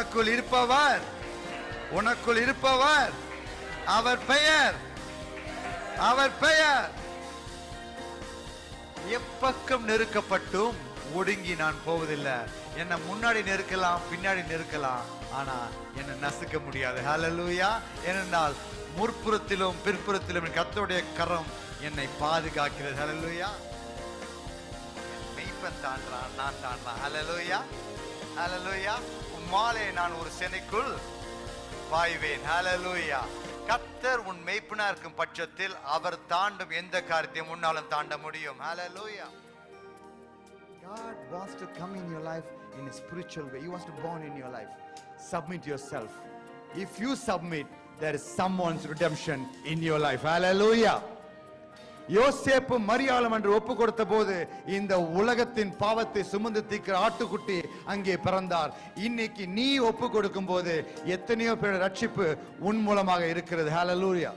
உனக்குள் இருப்பவர், உனக்குள் இருப்பவர், அவர் பெயர், அவர் பெயர். எப்பக்கம் நெருக்கப்பட்டும் ஒடுங்கி நான் போவதில்லை. என்னை முன்னாடி நெருக்கலாம், பின்னாடி நெருக்கலாம், ஆனா என்னை நசுக்க முடியாது. ஹல்லேலூயா. ஏனென்றால் முற்புறத்திலும் பிற்புறத்திலும் கர்த்தருடைய கரம் என்னை பாதுகாக்கிறது. ஹல்லேலூயா. மெய்ப்பன் தாண்டான், நான் தாண்டான். ஹல்லேலூயா, ஹல்லேலூயா. உம்மாலே நான் ஒரு சேனைக்குள் பாய்வேன். ஹல்லேலூயா. கர்த்தர் உன் மெய்ப்பனா இருக்கும் பட்சத்தில் அவர் தாண்டும் எந்த காரியத்தையும் முன்னாலும் தாண்ட முடியும். ஹல்லேலூயா. God wants to come in your life in a spiritual way. He wants to born in your life. Submit yourself. If you submit, there is someone's redemption in your life. Hallelujah. யோசேப்பு மரியாளம் என்று ஒப்பு கொடுத்த போது இந்த உலகத்தின் பாவத்தை சுமந்து தீர்க்கிற ஆட்டுக்குட்டி அங்கே பிறந்தார். இன்னைக்கு நீ ஒப்பு கொடுக்கும் போது எத்தனையோ பேர் ரட்சிப்பு உன் மூலமாக இருக்கிறது. ஹல்லேலூயா.